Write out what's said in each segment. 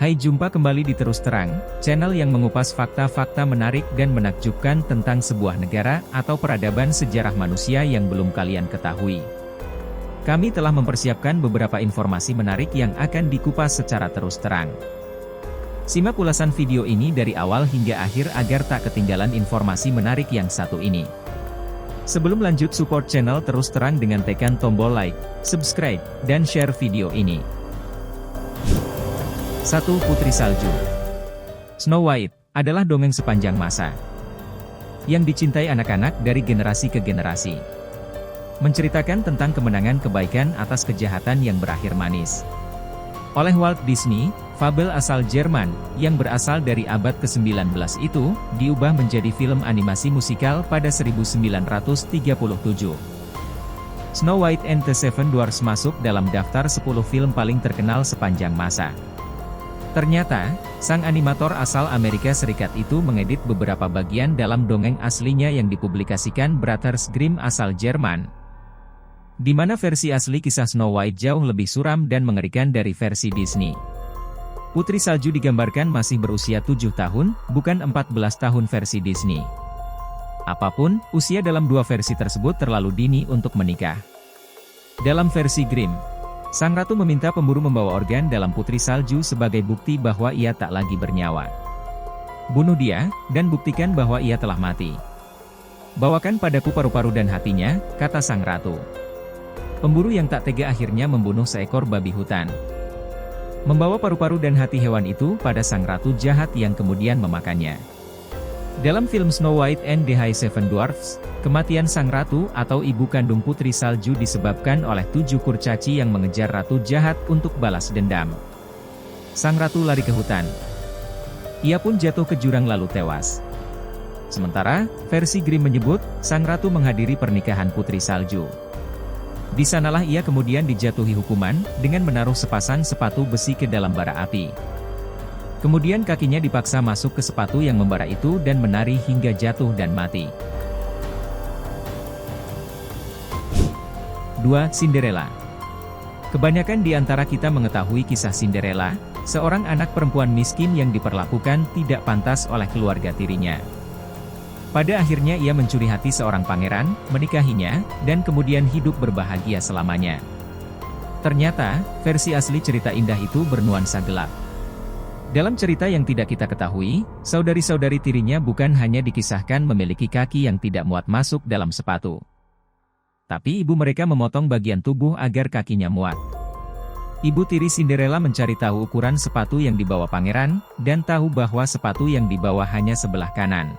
Hai, jumpa kembali di Terus Terang, channel yang mengupas fakta-fakta menarik dan menakjubkan tentang sebuah negara atau peradaban sejarah manusia yang belum kalian ketahui. Kami telah mempersiapkan beberapa informasi menarik yang akan dikupas secara terus terang. Simak ulasan video ini dari awal hingga akhir agar tak ketinggalan informasi menarik yang satu ini. Sebelum lanjut, support channel Terus Terang dengan tekan tombol like, subscribe, dan share video ini. 1. Putri Salju. Snow White adalah dongeng sepanjang masa yang dicintai anak-anak dari generasi ke generasi. Menceritakan tentang kemenangan kebaikan atas kejahatan yang berakhir manis. Oleh Walt Disney, fabel asal Jerman, yang berasal dari abad ke-19 itu, diubah menjadi film animasi musikal pada 1937. Snow White and the Seven Dwarfs masuk dalam daftar 10 film paling terkenal sepanjang masa. Ternyata, sang animator asal Amerika Serikat itu mengedit beberapa bagian dalam dongeng aslinya yang dipublikasikan Brothers Grimm asal Jerman, di mana versi asli kisah Snow White jauh lebih suram dan mengerikan dari versi Disney. Putri Salju digambarkan masih berusia 7 tahun, bukan 14 tahun versi Disney. Apapun, usia dalam dua versi tersebut terlalu dini untuk menikah. Dalam versi Grimm, sang ratu meminta pemburu membawa organ dalam Putri Salju sebagai bukti bahwa ia tak lagi bernyawa. Bunuh dia, dan buktikan bahwa ia telah mati. Bawakan padaku paru-paru dan hatinya, kata sang ratu. Pemburu yang tak tega akhirnya membunuh seekor babi hutan. Membawa paru-paru dan hati hewan itu pada sang ratu jahat yang kemudian memakannya. Dalam film Snow White and the Seven Dwarfs, kematian sang ratu atau ibu kandung Putri Salju disebabkan oleh 7 kurcaci yang mengejar ratu jahat untuk balas dendam. Sang ratu lari ke hutan. Ia pun jatuh ke jurang lalu tewas. Sementara, versi Grimm menyebut, sang ratu menghadiri pernikahan Putri Salju. Di sanalah ia kemudian dijatuhi hukuman, dengan menaruh sepasang sepatu besi ke dalam bara api. Kemudian kakinya dipaksa masuk ke sepatu yang membara itu dan menari hingga jatuh dan mati. 2. Cinderella. Kebanyakan di antara kita mengetahui kisah Cinderella, seorang anak perempuan miskin yang diperlakukan tidak pantas oleh keluarga tirinya. Pada akhirnya ia mencuri hati seorang pangeran, menikahinya, dan kemudian hidup berbahagia selamanya. Ternyata, versi asli cerita indah itu bernuansa gelap. Dalam cerita yang tidak kita ketahui, saudari-saudari tirinya bukan hanya dikisahkan memiliki kaki yang tidak muat masuk dalam sepatu. Tapi ibu mereka memotong bagian tubuh agar kakinya muat. Ibu tiri Cinderella mencari tahu ukuran sepatu yang dibawa pangeran, dan tahu bahwa sepatu yang dibawa hanya sebelah kanan.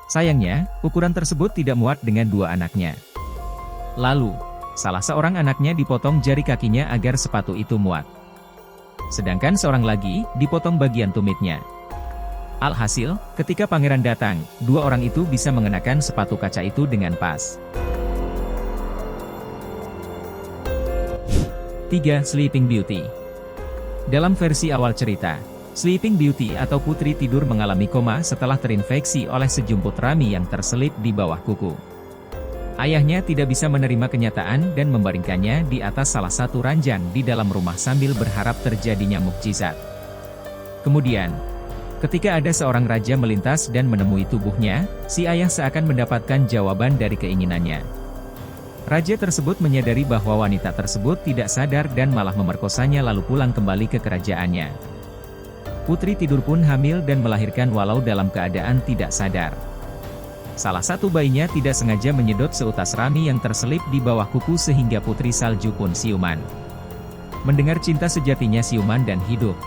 Sayangnya, ukuran tersebut tidak muat dengan dua anaknya. Lalu, salah seorang anaknya dipotong jari kakinya agar sepatu itu muat. Sedangkan seorang lagi, dipotong bagian tumitnya. Alhasil, ketika pangeran datang, dua orang itu bisa mengenakan sepatu kaca itu dengan pas. 3. Sleeping Beauty. Dalam versi awal cerita, Sleeping Beauty atau Putri Tidur mengalami koma setelah terinfeksi oleh sejumput rami yang terselip di bawah kuku. Ayahnya tidak bisa menerima kenyataan dan membaringkannya di atas salah satu ranjang di dalam rumah sambil berharap terjadinya mukjizat. Kemudian, ketika ada seorang raja melintas dan menemui tubuhnya, si ayah seakan mendapatkan jawaban dari keinginannya. Raja tersebut menyadari bahwa wanita tersebut tidak sadar dan malah memerkosanya lalu pulang kembali ke kerajaannya. Putri Tidur pun hamil dan melahirkan walau dalam keadaan tidak sadar. Salah satu bayinya tidak sengaja menyedot seutas rami yang terselip di bawah kuku sehingga Putri Salju pun siuman. Mendengar cinta sejatinya siuman dan hidup.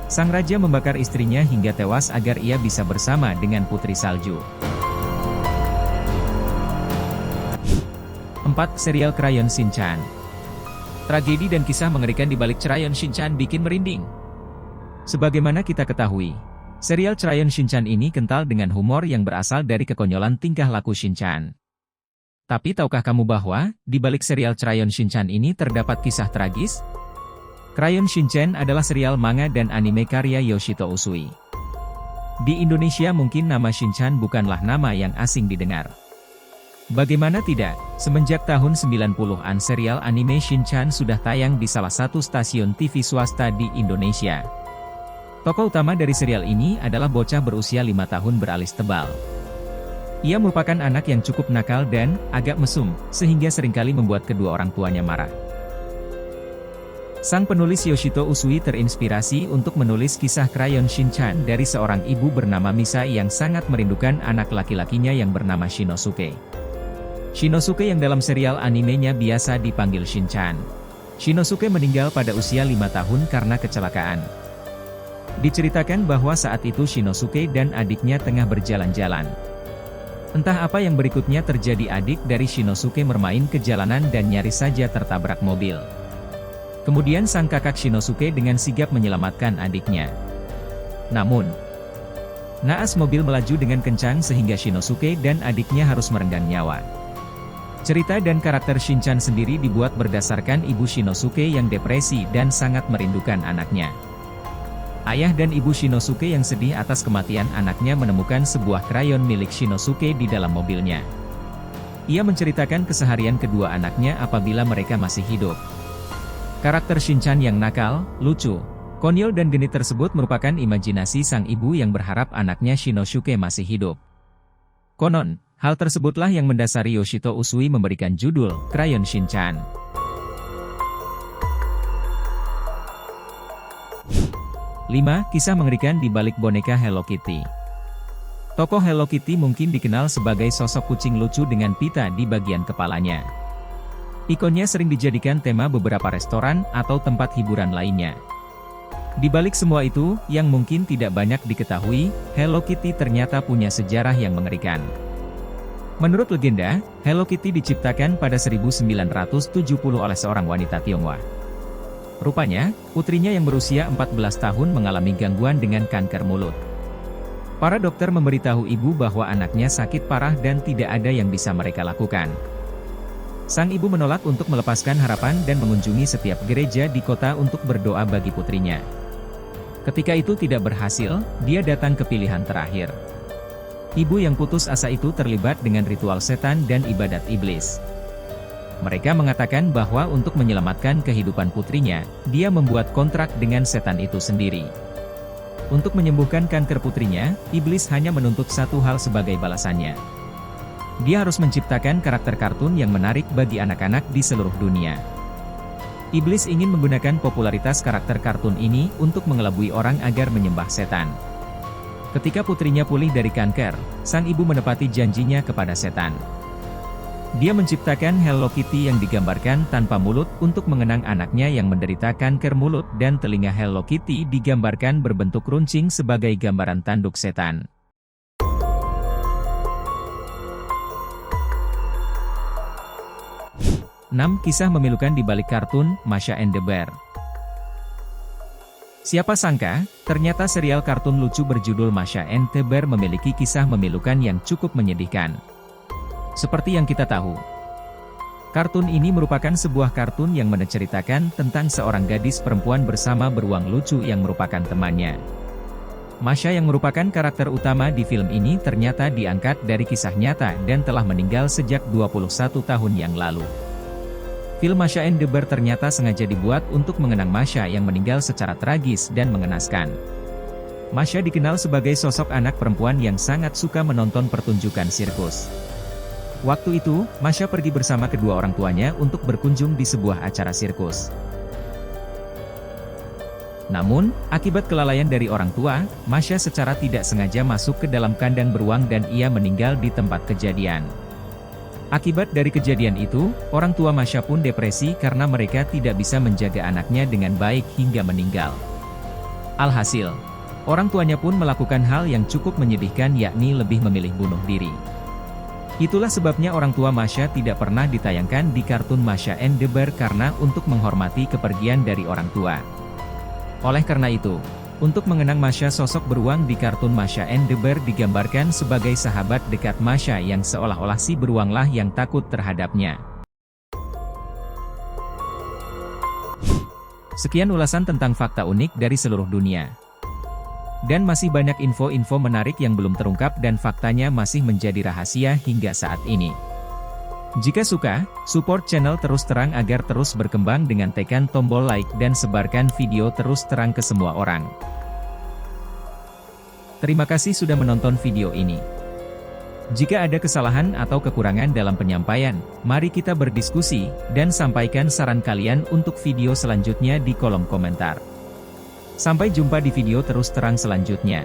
Sang raja membakar istrinya hingga tewas agar ia bisa bersama dengan Putri Salju. 4. Serial Crayon Shin-chan. Tragedi dan kisah mengerikan di balik Crayon Shin-chan bikin merinding. Sebagaimana kita ketahui, serial Crayon Shin-chan ini kental dengan humor yang berasal dari kekonyolan tingkah laku Shin-chan. Tapi tahukah kamu bahwa, di balik serial Crayon Shin-chan ini terdapat kisah tragis? Crayon Shin-chan adalah serial manga dan anime karya Yoshito Usui. Di Indonesia mungkin nama Shin-chan bukanlah nama yang asing didengar. Bagaimana tidak, semenjak tahun 90-an serial anime Shin-chan sudah tayang di salah satu stasiun TV swasta di Indonesia. Tokoh utama dari serial ini adalah bocah berusia 5 tahun beralis tebal. Ia merupakan anak yang cukup nakal dan agak mesum, sehingga seringkali membuat kedua orang tuanya marah. Sang penulis Yoshito Usui terinspirasi untuk menulis kisah Crayon Shin-chan dari seorang ibu bernama Misa yang sangat merindukan anak laki-lakinya yang bernama Shinosuke. Shinosuke yang dalam serial animenya biasa dipanggil Shin-chan. Shinosuke meninggal pada usia 5 tahun karena kecelakaan. Diceritakan bahwa saat itu Shinosuke dan adiknya tengah berjalan-jalan. Entah apa yang berikutnya terjadi, adik dari Shinosuke bermain ke jalanan dan nyaris saja tertabrak mobil. Kemudian sang kakak Shinosuke dengan sigap menyelamatkan adiknya. Namun, naas mobil melaju dengan kencang sehingga Shinosuke dan adiknya harus merenggang nyawa. Cerita dan karakter Shin-chan sendiri dibuat berdasarkan ibu Shinosuke yang depresi dan sangat merindukan anaknya. Ayah dan ibu Shinosuke yang sedih atas kematian anaknya menemukan sebuah krayon milik Shinosuke di dalam mobilnya. Ia menceritakan keseharian kedua anaknya apabila mereka masih hidup. Karakter Shin-chan yang nakal, lucu, konyol dan genit tersebut merupakan imajinasi sang ibu yang berharap anaknya Shinosuke masih hidup. Konon, hal tersebutlah yang mendasari Yoshito Usui memberikan judul Crayon Shin-chan. 5. Kisah mengerikan di balik boneka Hello Kitty. Tokoh Hello Kitty mungkin dikenal sebagai sosok kucing lucu dengan pita di bagian kepalanya. Ikonnya sering dijadikan tema beberapa restoran atau tempat hiburan lainnya. Di balik semua itu, yang mungkin tidak banyak diketahui, Hello Kitty ternyata punya sejarah yang mengerikan. Menurut legenda, Hello Kitty diciptakan pada 1970 oleh seorang wanita Tionghoa. Rupanya, putrinya yang berusia 14 tahun mengalami gangguan dengan kanker mulut. Para dokter memberitahu ibu bahwa anaknya sakit parah dan tidak ada yang bisa mereka lakukan. Sang ibu menolak untuk melepaskan harapan dan mengunjungi setiap gereja di kota untuk berdoa bagi putrinya. Ketika itu tidak berhasil, dia datang ke pilihan terakhir. Ibu yang putus asa itu terlibat dengan ritual setan dan ibadat iblis. Mereka mengatakan bahwa untuk menyelamatkan kehidupan putrinya, dia membuat kontrak dengan setan itu sendiri. Untuk menyembuhkan kanker putrinya, iblis hanya menuntut satu hal sebagai balasannya. Dia harus menciptakan karakter kartun yang menarik bagi anak-anak di seluruh dunia. Iblis ingin menggunakan popularitas karakter kartun ini untuk mengelabui orang agar menyembah setan. Ketika putrinya pulih dari kanker, sang ibu menepati janjinya kepada setan. Dia menciptakan Hello Kitty yang digambarkan tanpa mulut untuk mengenang anaknya yang menderita kanker mulut, dan telinga Hello Kitty digambarkan berbentuk runcing sebagai gambaran tanduk setan. Enam. Kisah memilukan di balik kartun Masha and the Bear. Siapa sangka, ternyata serial kartun lucu berjudul Masha and the Bear memiliki kisah memilukan yang cukup menyedihkan. Seperti yang kita tahu, kartun ini merupakan sebuah kartun yang menceritakan tentang seorang gadis perempuan bersama beruang lucu yang merupakan temannya. Masha yang merupakan karakter utama di film ini ternyata diangkat dari kisah nyata dan telah meninggal sejak 21 tahun yang lalu. Film Masha and the Bear ternyata sengaja dibuat untuk mengenang Masha yang meninggal secara tragis dan mengenaskan. Masha dikenal sebagai sosok anak perempuan yang sangat suka menonton pertunjukan sirkus. Waktu itu, Masha pergi bersama kedua orang tuanya untuk berkunjung di sebuah acara sirkus. Namun, akibat kelalaian dari orang tua, Masha secara tidak sengaja masuk ke dalam kandang beruang dan ia meninggal di tempat kejadian. Akibat dari kejadian itu, orang tua Masha pun depresi karena mereka tidak bisa menjaga anaknya dengan baik hingga meninggal. Alhasil, orang tuanya pun melakukan hal yang cukup menyedihkan, yakni lebih memilih bunuh diri. Itulah sebabnya orang tua Masha tidak pernah ditayangkan di kartun Masha and the Bear karena untuk menghormati kepergian dari orang tua. Oleh karena itu, untuk mengenang Masha, sosok beruang di kartun Masha and the Bear digambarkan sebagai sahabat dekat Masha yang seolah-olah si beruanglah yang takut terhadapnya. Sekian ulasan tentang fakta unik dari seluruh dunia. Dan masih banyak info-info menarik yang belum terungkap dan faktanya masih menjadi rahasia hingga saat ini. Jika suka, support channel Terus Terang agar terus berkembang dengan tekan tombol like dan sebarkan video Terus Terang ke semua orang. Terima kasih sudah menonton video ini. Jika ada kesalahan atau kekurangan dalam penyampaian, mari kita berdiskusi, dan sampaikan saran kalian untuk video selanjutnya di kolom komentar. Sampai jumpa di video terus terang selanjutnya.